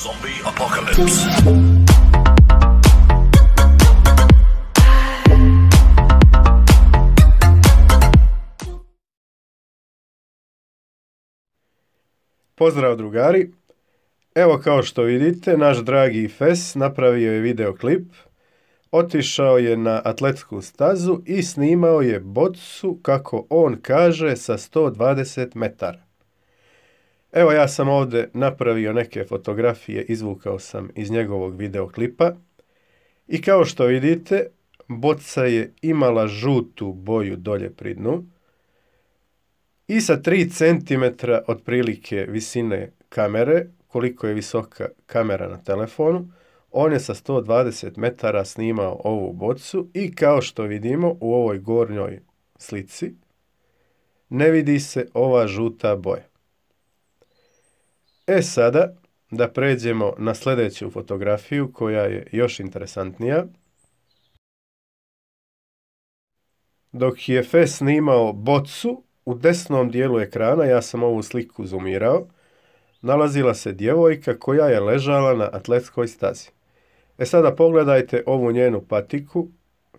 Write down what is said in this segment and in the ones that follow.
Zombie Apocalypse. Pozdrav drugari, evo kao što vidite, naš dragi Fes napravio je videoklip, otišao je na atletsku stazu i snimao je bocu, kako on kaže, sa 120 metara. Evo ja sam ovdje napravio neke fotografije, izvukao sam iz njegovog videoklipa i kao što vidite, boca je imala žutu boju dolje pri dnu i sa 3 cm otprilike visine kamere, koliko je visoka kamera na telefonu, on je sa 120 metara snimao ovu bocu i kao što vidimo u ovoj gornjoj slici ne vidi se ova žuta boja. Sada da pređemo na sljedeću fotografiju koja je još interesantnija. Dok je Fes snimao bocu, u desnom dijelu ekrana, ja sam ovu sliku zoomirao, nalazila se djevojka koja je ležala na atletskoj stazi. Sada pogledajte ovu njenu patiku,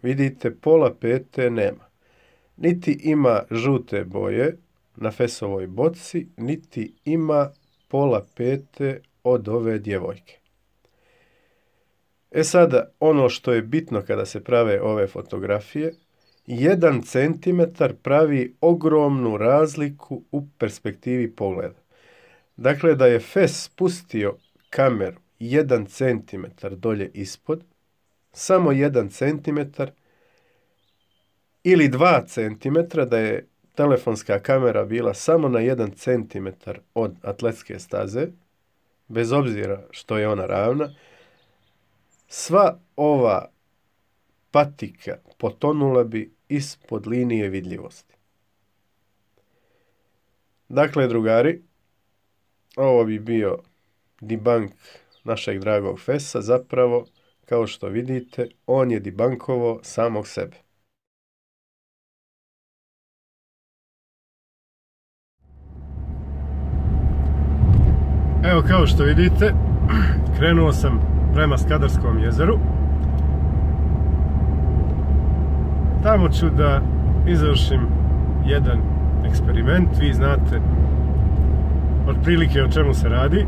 vidite pola pete nema. Niti ima žute boje na Fesovoj boci, niti ima pola pete od ove djevojke. Sada ono što je bitno kada se prave ove fotografije, 1 centimetar pravi ogromnu razliku u perspektivi pogleda. Dakle, da je Fes spustio kameru 1 centimetar dolje ispod, samo 1 centimetar ili 2 centimetra, da je telefonska kamera bila samo na 1 centimetar od atletske staze, bez obzira što je ona ravna, sva ova patika potonula bi ispod linije vidljivosti. Dakle, drugari, ovo bi bio debunk našeg dragog Fesa. Zapravo, kao što vidite, on je debunkovao samog sebe. Evo, kao što vidite, krenuo sam prema Skadarskom jezeru. Tamo ću da izvršim jedan eksperiment. Vi znate otprilike o čemu se radi.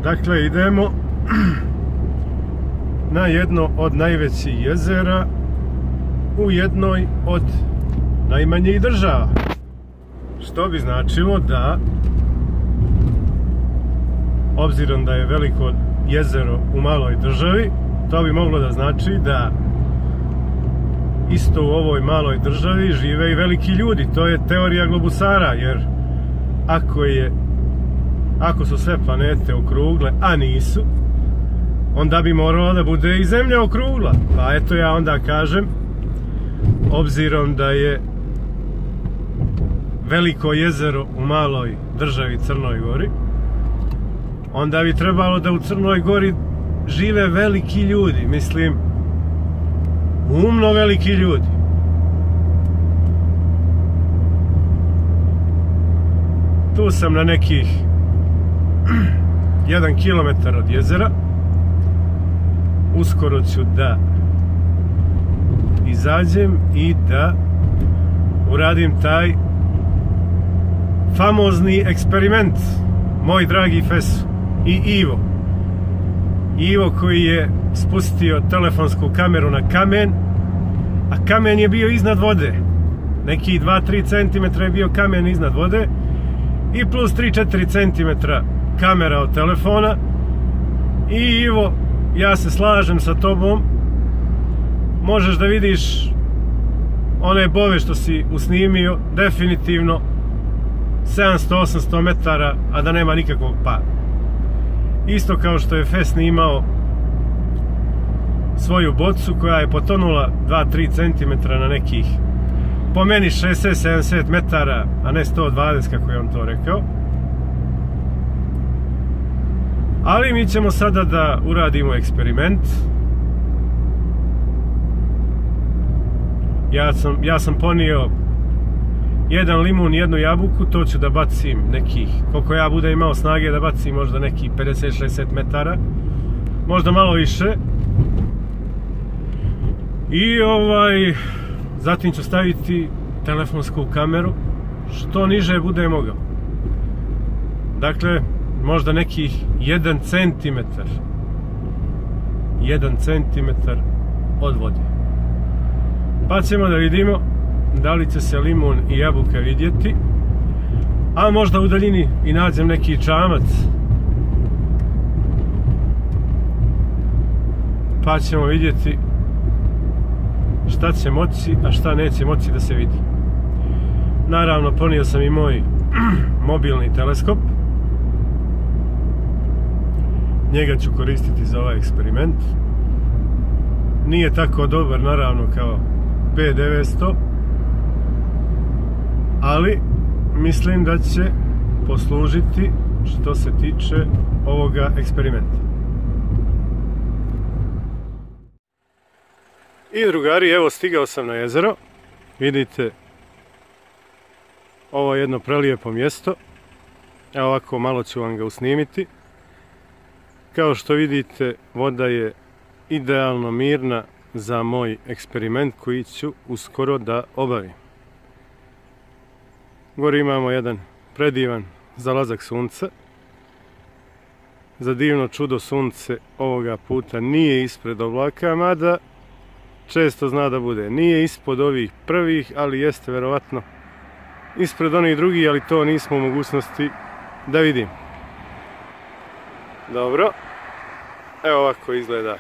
Dakle, idemo na jedno od najvećih jezera u jednoj od najmanjih država. Što bi značilo da, obzirom da je veliko jezero u maloj državi, to bi moglo da znači da isto u ovoj maloj državi žive i veliki ljudi. To je teorija globusara, jer ako su sve planete okrugle, a nisu, onda bi moralo da bude i Zemlja okrugla. Pa eto, ja onda kažem, obzirom da je veliko jezero u maloj državi Crnoj Gori, onda bi trebalo da u Crnoj Gori žive veliki ljudi, mislim, umno veliki ljudi. Tu sam na nekih 1 kilometar od jezera. Uskoro ću da izađem i da uradim taj famozni eksperiment, moj dragi Fes i Ivo koji je spustio telefonsku kameru na kamen, a kamen je bio iznad vode. Neki 2-3 cm je bio kamen iznad vode i plus 3-4 cm kamera od telefona. I Ivo, ja se slažem sa tobom, možeš da vidiš one bove što si usnimio, definitivno 700-800 metara, a da nema nikakvog pada. Isto kao što je Fes snimao svoju bocu koja je potonula 2-3 cm na nekih, po meni 60-70 metara, a ne 120 kako je on to rekao. Ali mi ćemo sada da uradimo eksperiment. Ja sam ponio jedan limun, jednu jabuku, to ću da bacim nekih, koliko ja budem imao snage da bacim, možda nekih 50-60 metara, možda malo više. I zatim ću staviti telefonsku kameru što niže bude mogao. Dakle, možda nekih 1 centimetar. 1 centimetar od vode. Pa ćemo da vidimo da li će se limun i jabuka vidjeti. A možda u daljini i nađem neki čamac. Pa ćemo vidjeti šta će moći, a šta neće moći da se vidi. Naravno, ponio sam i moj mobilni teleskop. Njega ću koristiti za ovaj eksperiment. Nije tako dobar, naravno, kao P900, ali mislim da će poslužiti što se tiče ovoga eksperimenta. I drugari, evo stigao sam na jezero. Vidite, ovo je jedno prelijepo mjesto. Evo ovako, malo ću vam ga usnimiti. Kao što vidite, voda je idealno mirna za moj eksperiment koji ću uskoro da obavim. Gore imamo jedan predivan zalazak sunca. Za divno čudo, sunce ovoga puta nije ispred oblaka, mada često zna da bude. Nije ispod ovih prvih, ali jeste verovatno ispred onih drugih, ali to nismo u mogućnosti da vidim. Dobro. Evo ovako izgleda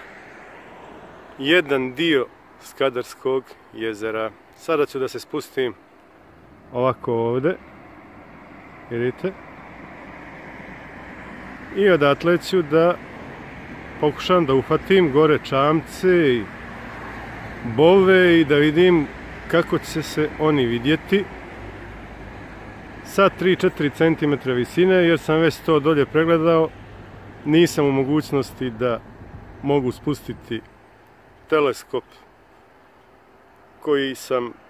jedan dio Skadarskog jezera. Sada ću da se spustim ovako ovdje. Vidite. I odatle ću da pokušam da uhvatim gore čamce i bove i da vidim kako će se oni vidjeti sa 3-4 cm visine, jer sam već to dolje pregledao. Nisam u mogućnosti da mogu spustiti teleskop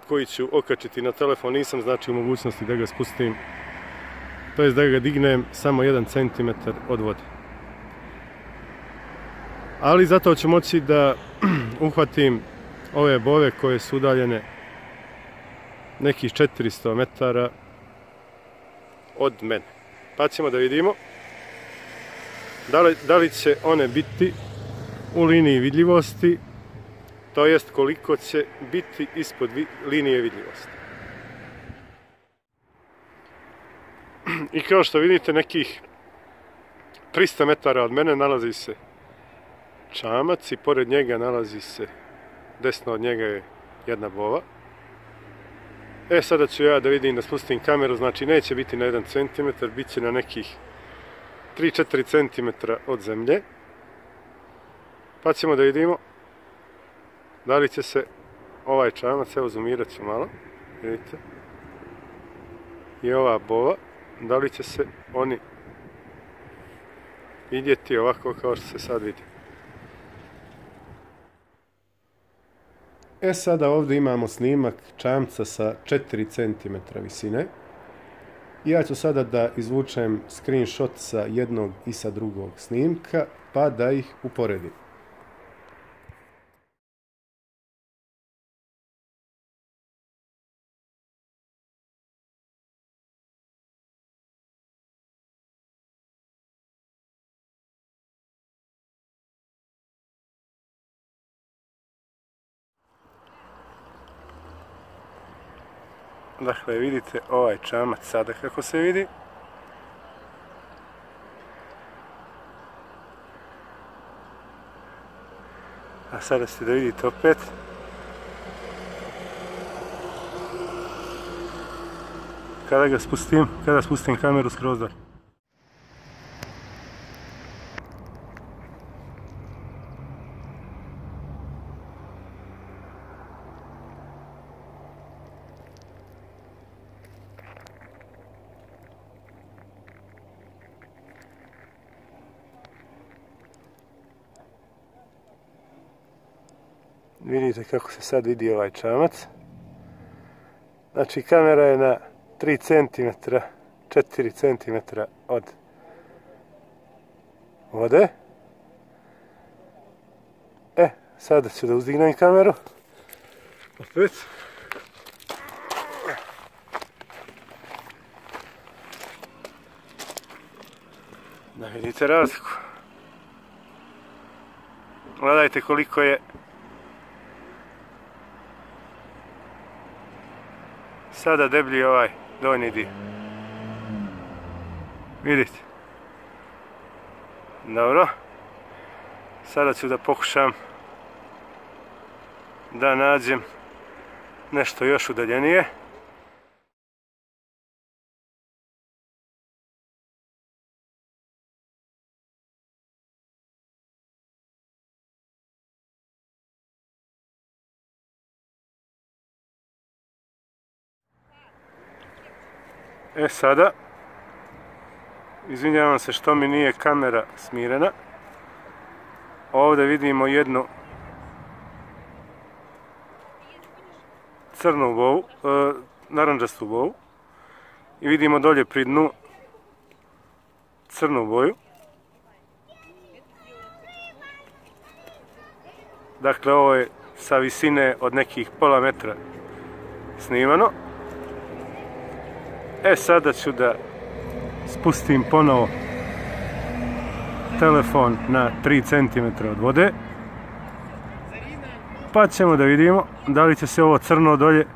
koji ću okačiti na telefon. Nisam znači u mogućnosti da ga spustim, to jest da ga dignem samo 1 cm od vode. Ali zato ću moći da uhvatim ove bove koje su udaljene nekih 400 metara od mene. Pa ćemo da vidimo da li će one biti u liniji vidljivosti, to jest koliko će biti ispod linije vidljivosti. I kao što vidite, nekih 300 metara od mene nalazi se čamac i pored njega nalazi se, desno od njega je jedna bova. Sada ću ja da vidim, da spustim kameru, znači neće biti na 1 cm, bit će na nekih 3-4 cm od zemlje. Pa ćemo da vidimo da li će se ovaj čamac, evo zoomirat ću malo, vidite, i ova bova, da li će se oni vidjeti ovako kao što se sad vidi. Sada ovdje imamo snimak čamca sa 4 cm visine. Ja ću sada da izvučem screenshot sa jednog i sa drugog snimka, pa da ih uporedim. Dakle, vidite ovaj čamac sada kako se vidi. A sada ste da vidite opet. Kada spustim kameru skroz dalje. Vidite kako se sad vidi ovaj čamac. Znači kamera je na 3 cm, 4 cm od vode. Sada ću da uzdignem kameru. Opet. Da vidite razliku. Gledajte koliko je sada deblji ovaj donji dio. Vidite. Dobro. Sada ću da pokušam da nađem nešto još udaljenije. Sada, izvinjavam se što mi nije kamera smirena. Ovdje vidimo jednu crnu boju, narandžastu boju i vidimo dolje pri dnu crnu boju. Dakle, ovo je sa visine od nekih pola metra snimano. Sada ću da spustim ponovo telefon na 3 cm od vode. Pa ćemo da vidimo da li će se ovo crno dolje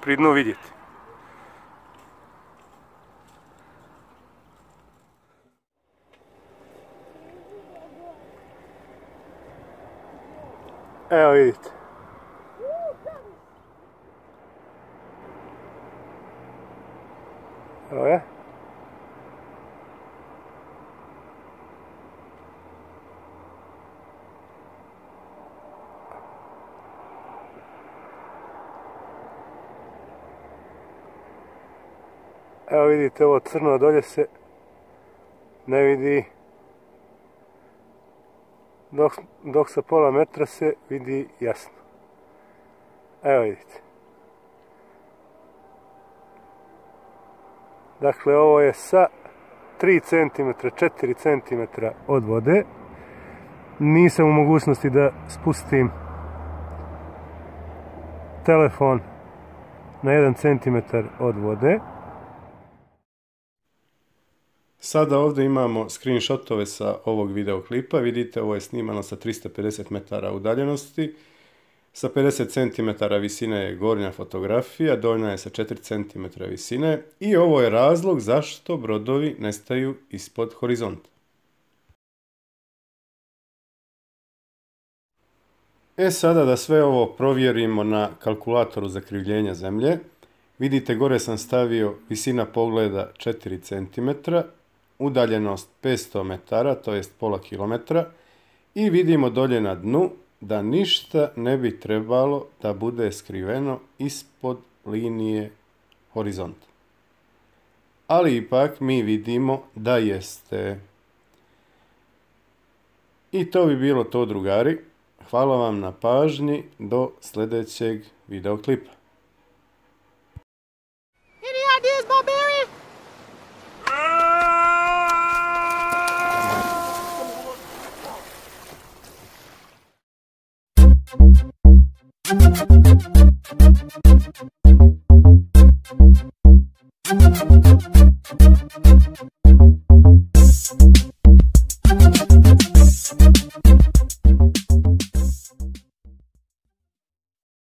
pri dnu vidjeti. Evo vidite. Evo je. Evo vidite, ovo crno dolje se ne vidi, dok sa pola metra se vidi jasno. Evo vidite. Dakle, ovo je sa 3 cm, 4 cm od vode. Nisam u mogućnosti da spustim telefon na 1 cm od vode. Sada ovdje imamo screenshotove sa ovog videoklipa. Vidite, ovo je snimano sa 350 metara udaljenosti. Sa 50 cm visine je gornja fotografija, donja je sa 4 cm visine i ovo je razlog zašto brodovi nestaju ispod horizonta. Sada da sve ovo provjerimo na kalkulatoru zakrivljenja zemlje. Vidite, gore sam stavio visina pogleda 4 cm, udaljenost 500 metara, to jest pola kilometra, i vidimo dolje na dnu da ništa ne bi trebalo da bude skriveno ispod linije horizonta. Ali ipak mi vidimo da jeste. I to bi bilo to, drugari. Hvala vam na pažnji, do sljedećeg videoklipa. Any ideas, Barbarian?